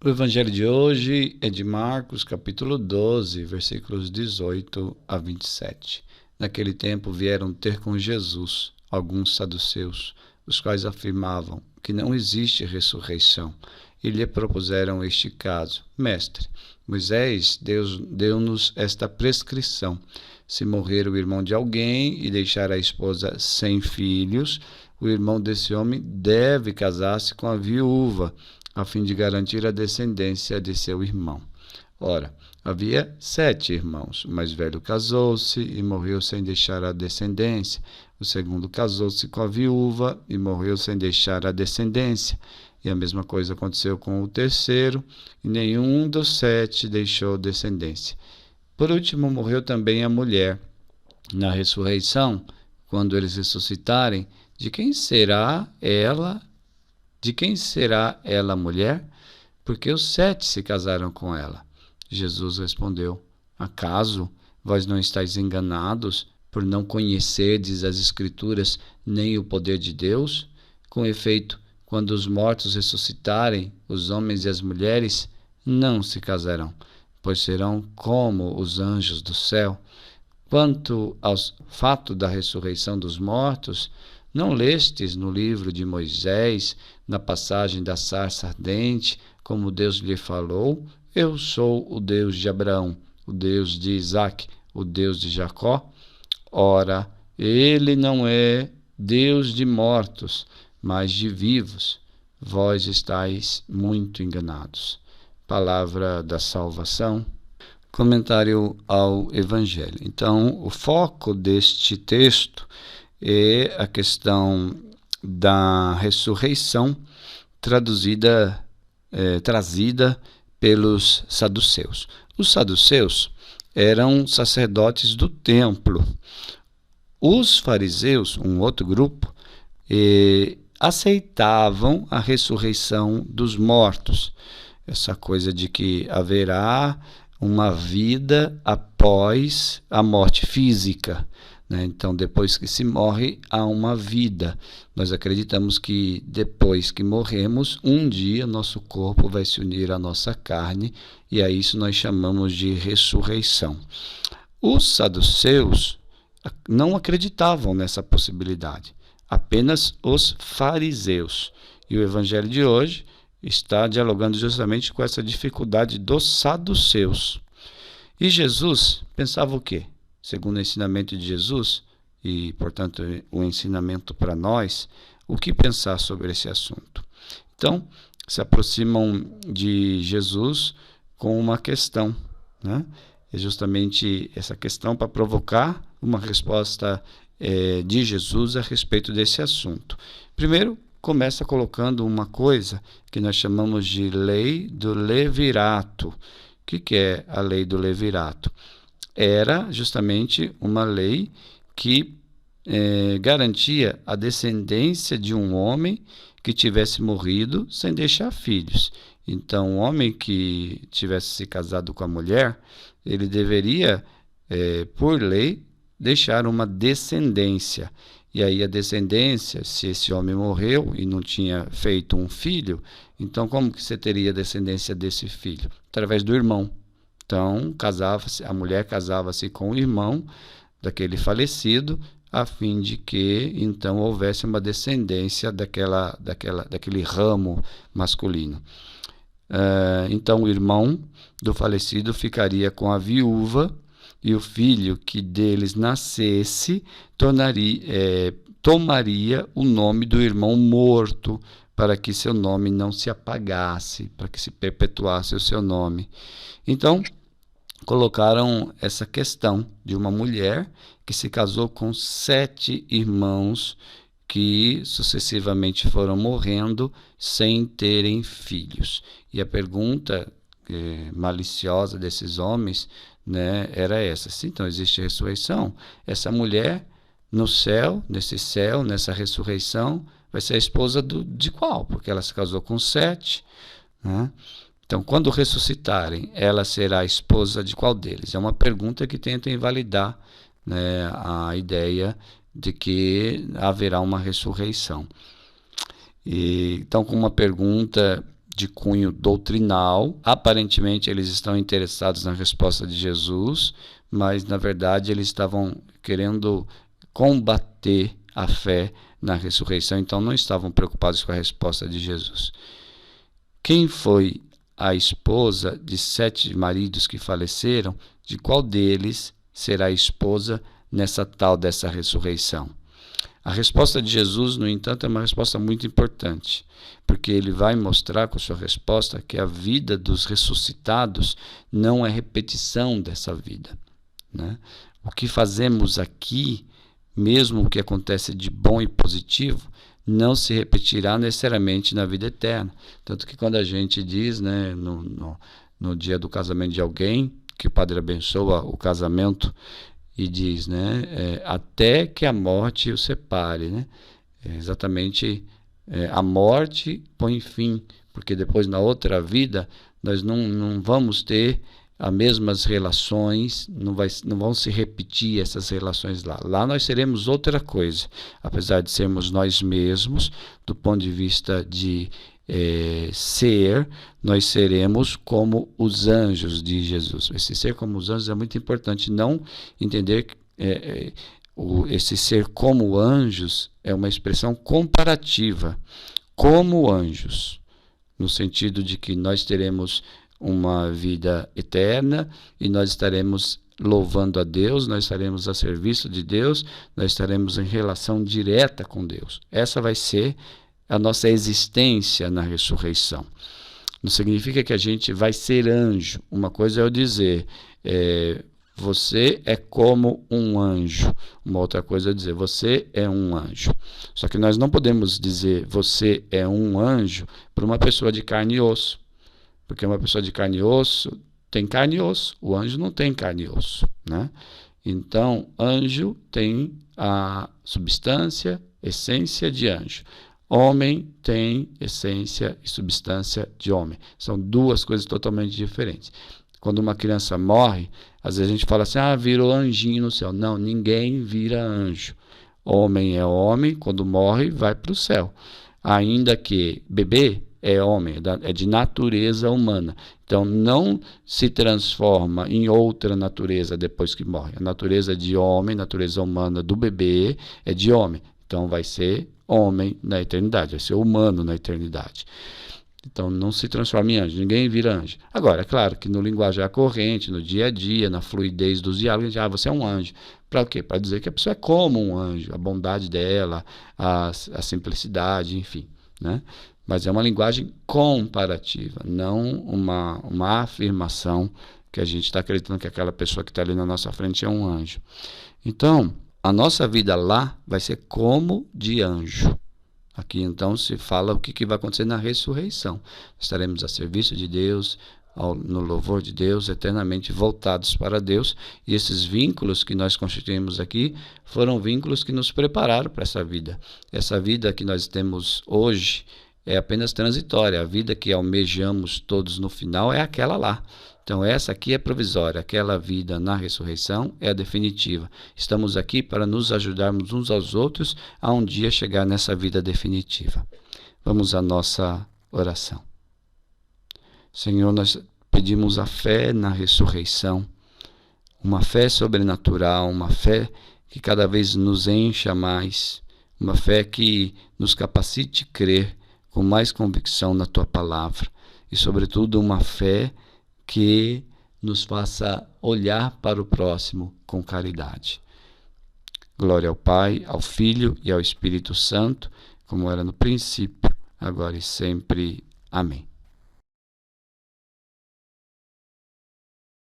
O evangelho de hoje é de Marcos, capítulo 12, versículos 18 a 27. Naquele tempo vieram ter com Jesus alguns saduceus, os quais afirmavam que não existe ressurreição, e lhe propuseram este caso: Mestre, Moisés deu-nos esta prescrição: se morrer o irmão de alguém e deixar a esposa sem filhos, o irmão desse homem deve casar-se com a viúva, a fim de garantir a descendência de seu irmão. Ora, havia 7 irmãos. O mais velho casou-se e morreu sem deixar a descendência. O segundo casou-se com a viúva e morreu sem deixar a descendência. E a mesma coisa aconteceu com o terceiro, e nenhum dos 7 deixou descendência. Por último, morreu também a mulher. Na ressurreição, quando eles ressuscitarem, de quem será ela mulher? Porque os 7 se casaram com ela. Jesus respondeu: acaso vós não estáis enganados por não conhecerdes as Escrituras nem o poder de Deus? Com efeito, quando os mortos ressuscitarem, os homens e as mulheres não se casarão, pois serão como os anjos do céu. Quanto ao fato da ressurreição dos mortos, não lestes no livro de Moisés, na passagem da sarça ardente, como Deus lhe falou: eu sou o Deus de Abraão, o Deus de Isaque, o Deus de Jacó? Ora, ele não é Deus de mortos, mas de vivos. Vós estáis muito enganados. Palavra da salvação. Comentário ao Evangelho. Então, o foco deste texto é a questão da ressurreição trazida pelos saduceus. Os saduceus eram sacerdotes do templo. Os fariseus, um outro grupo, aceitavam a ressurreição dos mortos. Essa coisa de que haverá uma vida após a morte física, né? Então, depois que se morre, há uma vida. Nós acreditamos que depois que morremos, um dia nosso corpo vai se unir à nossa carne, e a isso nós chamamos de ressurreição. Os saduceus não acreditavam nessa possibilidade, apenas os fariseus. E o evangelho de hoje está dialogando justamente com essa dificuldade dos saduceus. E Jesus pensava o quê? Segundo o ensinamento de Jesus, e, portanto, o ensinamento para nós, o que pensar sobre esse assunto? Então, se aproximam de Jesus com uma questão, né? É justamente essa questão para provocar uma resposta de Jesus a respeito desse assunto. Primeiro, começa colocando uma coisa que nós chamamos de lei do levirato. O que é a lei do levirato? Era justamente uma lei que garantia a descendência de um homem que tivesse morrido sem deixar filhos. Então, o homem que tivesse se casado com a mulher, ele deveria, por lei, deixar uma descendência. E aí a descendência, se esse homem morreu e não tinha feito um filho, então como que você teria a descendência desse filho? Através do irmão. Então, a mulher casava-se com o irmão daquele falecido, a fim de que, então, houvesse uma descendência daquele ramo masculino. Então, o irmão do falecido ficaria com a viúva, e o filho que deles nascesse tomaria o nome do irmão morto, para que seu nome não se apagasse, para que se perpetuasse o seu nome. Então, colocaram essa questão de uma mulher que se casou com 7 irmãos que sucessivamente foram morrendo sem terem filhos. E a pergunta maliciosa desses homens, né, era essa: se então existe ressurreição, essa mulher no céu, nessa ressurreição, vai ser a esposa de qual? Porque ela se casou com 7, né? Então, quando ressuscitarem, ela será a esposa de qual deles? É uma pergunta que tenta invalidar, né, a ideia de que haverá uma ressurreição. Então, com uma pergunta de cunho doutrinal. Aparentemente eles estão interessados na resposta de Jesus, mas na verdade eles estavam querendo combater a fé na ressurreição, então não estavam preocupados com a resposta de Jesus. Quem foi a esposa de 7 maridos que faleceram? De qual deles será a esposa nessa tal dessa ressurreição? A resposta de Jesus, no entanto, é uma resposta muito importante, porque ele vai mostrar com sua resposta que a vida dos ressuscitados não é repetição dessa vida, né? O que fazemos aqui, mesmo o que acontece de bom e positivo, não se repetirá necessariamente na vida eterna. Tanto que quando a gente diz, né, no dia do casamento de alguém, que o padre abençoa o casamento e diz, né, até que a morte o separe, né? Exatamente, a morte põe fim, porque depois na outra vida nós não vamos ter as mesmas relações, não vão se repetir essas relações lá. Lá nós seremos outra coisa, apesar de sermos nós mesmos, do ponto de vista de ser, nós seremos como os anjos de Jesus. Esse ser como os anjos é muito importante, não entender que esse ser como anjos é uma expressão comparativa, como anjos, no sentido de que nós teremos uma vida eterna e nós estaremos louvando a Deus, nós estaremos a serviço de Deus, nós estaremos em relação direta com Deus. Essa vai ser a nossa existência na ressurreição. Não significa que a gente vai ser anjo. Uma coisa é eu dizer, você é como um anjo. Uma outra coisa é dizer, você é um anjo. Só que nós não podemos dizer, você é um anjo, para uma pessoa de carne e osso. Porque uma pessoa de carne e osso tem carne e osso, o anjo não tem carne e osso, né? Então, anjo tem a substância, essência de anjo. Homem tem essência e substância de homem. São duas coisas totalmente diferentes. Quando uma criança morre, às vezes a gente fala assim, virou anjinho no céu. Não, ninguém vira anjo. Homem é homem, quando morre, vai para o céu. Ainda que bebê é homem, é de natureza humana. Então, não se transforma em outra natureza depois que morre. A natureza de homem, natureza humana do bebê é de homem. Então, vai ser homem na eternidade, vai ser humano na eternidade. Então, não se transforma em anjo, ninguém vira anjo. Agora, é claro que no linguajar corrente, no dia a dia, na fluidez dos diálogos, você é um anjo. Para o quê? Para dizer que a pessoa é como um anjo, a bondade dela, a simplicidade, enfim, né? Mas é uma linguagem comparativa, não uma afirmação que a gente está acreditando que aquela pessoa que está ali na nossa frente é um anjo. Então, a nossa vida lá vai ser como de anjo. Aqui então se fala o que vai acontecer na ressurreição. Estaremos a serviço de Deus, no louvor de Deus, eternamente voltados para Deus. E esses vínculos que nós constituímos aqui foram vínculos que nos prepararam para essa vida. Essa vida que nós temos hoje é apenas transitória. A vida que almejamos todos no final é aquela lá. Então essa aqui é provisória, aquela vida na ressurreição é a definitiva. Estamos aqui para nos ajudarmos uns aos outros a um dia chegar nessa vida definitiva. Vamos à nossa oração. Senhor, nós pedimos a fé na ressurreição, uma fé sobrenatural, uma fé que cada vez nos encha mais, uma fé que nos capacite a crer com mais convicção na Tua palavra e, sobretudo, uma fé que nos faça olhar para o próximo com caridade. Glória ao Pai, ao Filho e ao Espírito Santo, como era no princípio, agora e sempre. Amém.